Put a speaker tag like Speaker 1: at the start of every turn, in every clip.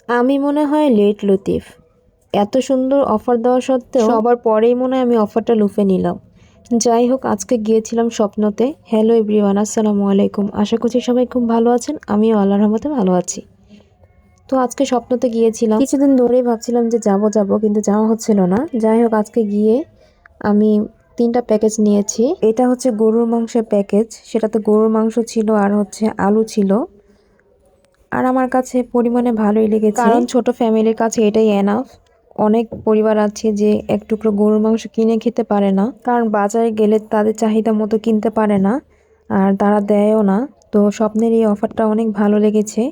Speaker 1: আমি মনে হয় লেট লতিফ। এত সুন্দর অফার দেওয়া সত্ত্বেও সবার পরেই মনে হয় আমি অফারটা লুফে নিলাম। যাই হোক, আজকে গিয়েছিলাম স্বপ্নতে। হ্যালো এভরিওয়ান, আসসালামু আলাইকুম। আশা করছি সবাই খুব ভালো আছেন, আমিও আল্লাহর রহমতে ভালো আছি। তো আজকে স্বপ্নতে গিয়েছিলাম, কিছুদিন ধরেই ভাবছিলাম যে যাব কিন্তু যাওয়া হচ্ছিল না। যাই হোক, আজকে গিয়ে আমি 3টা প্যাকেজ নিয়েছি। এটা হচ্ছে গরুর মাংসের প্যাকেজ, সেটাতে গরুর মাংস ছিল আর হচ্ছে আলু ছিল। আর আমার কাছে পরিমাণে ভালোই লেগেছে, কারণ ছোট ফ্যামিলির কাছে এটাই এনাফ। অনেক পরিবার আছে যে এক টুকরো গরুর মাংস কিনে খেতে পারে না, কারণ বাজারে গেলে তাদের চাহিদা মতো কিনতে পারে না আর তারা দেয়ও না। তো স্বপ্নের এই অফারটা অনেক ভালো লেগেছে,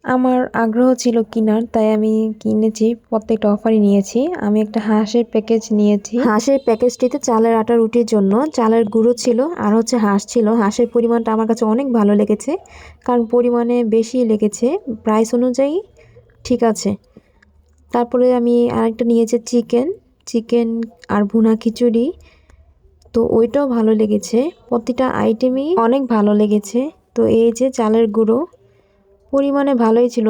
Speaker 1: আমার আগ্রহ ছিল কেনার, তাই আমি কিনেছি। প্রত্যেকটা অফারই নিয়েছি। আমি একটা হাঁসের প্যাকেজ নিয়েছি। হাঁসের প্যাকেজটিতে চালের আটা রুটির জন্য চালের গুঁড়ো ছিল আর হচ্ছে হাঁস ছিল। হাঁসের পরিমাণটা আমার কাছে অনেক ভালো লেগেছে, কারণ পরিমাণে বেশি লেগেছে, প্রাইস অনুযায়ী ঠিক আছে। তারপরে আমি আরেকটা নিয়েছি চিকেন আর ভুনা খিচুড়ি, তো ওইটাও ভালো লেগেছে। প্রতিটা আইটেমই অনেক ভালো লেগেছে। তো এই যে চালের গুঁড়ো পরিমাণে ভালোই ছিল,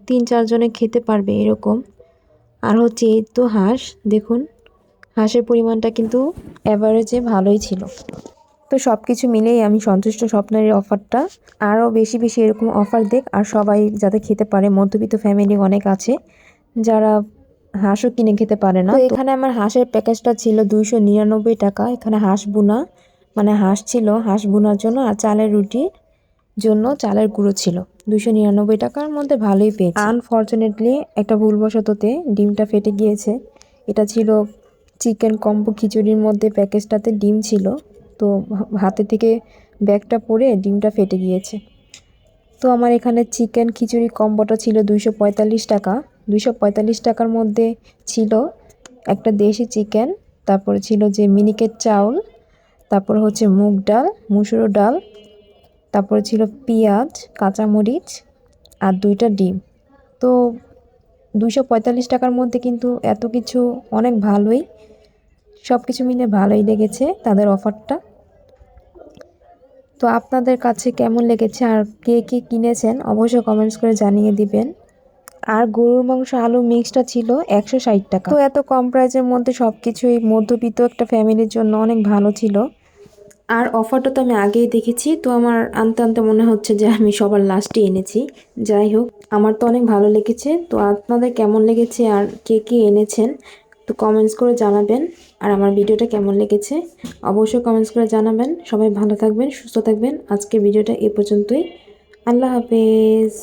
Speaker 1: 3-4 জনে খেতে পারবে এরকম। আর হচ্ছে এই তো হাঁস, দেখুন হাঁসের পরিমাণটা কিন্তু অ্যাভারেজে ভালোই ছিল। তো সব কিছু মিলেই আমি সন্তুষ্ট স্বপ্নের অফারটা। আরও বেশি বেশি এরকম অফার দেখ, আর সবাই যাতে খেতে পারে। মধ্যবিত্ত ফ্যামিলি অনেক আছে যারা হাঁসও কিনে খেতে পারে না। তো এখানে আমার হাঁসের প্যাকেজটা ছিল 299 টাকা। এখানে হাঁস বুনা মানে হাঁস ছিল, হাঁস বুনার জন্য, আর চালের রুটির জন্য চালের গুঁড়ো ছিল। 299 টাকার মধ্যে ভালোই পেয়েছি। আনফর্চুনেটলি একটা ভুলবশততে ডিমটা ফেটে গিয়েছে। এটা ছিল চিকেন কম্বো খিচুড়ির মধ্যে, প্যাকেজটাতে ডিম ছিল, তো হাতে থেকে ব্যাগটা পড়ে ডিমটা ফেটে গিয়েছে। তো আমার এখানে চিকেন খিচুড়ি কম্বোটা ছিল 245 টাকা। 245 টাকার মধ্যে ছিল একটা দেশি চিকেন, তারপরে ছিল যে মিনিকেট চাউল, তারপরে হচ্ছে মুগ ডাল, মুসুর ডাল, তারপরে ছিল পেঁয়াজ, কাঁচামরিচ আর 2টা ডিম। তো 245 টাকার মধ্যে কিন্তু এত কিছু, অনেক ভালোই, সব কিছু মিলে ভালোই লেগেছে তাদের অফারটা। তো আপনাদের কাছে কেমন লেগেছে আর কে কে কিনেছেন অবশ্যই কমেন্টস করে জানিয়ে দিবেন। আর গরুর মাংস আলু মিক্সটা ছিল 160 টাকা। তো এত কম প্রাইসের মধ্যে সব কিছুই মধ্যবিত্ত একটা ফ্যামিলির জন্য অনেক ভালো ছিল। আর অফারটা তো আমি আগেই দেখেছি, তো আমার আনতে আনতে মনে হচ্ছে যে আমি সবার লাস্টে এনেছি। যাই হোক, আমার তো অনেক ভালো লেগেছে। তো আপনাদের কেমন লেগেছে আর কে কে এনেছেন তো কমেন্টস করে জানাবেন। আর আমার ভিডিওটা কেমন লেগেছে অবশ্যই কমেন্টস করে জানাবেন। সবাই ভালো থাকবেন, সুস্থ থাকবেন। আজকের ভিডিওটা এ পর্যন্তই। আল্লাহ হাফেজ।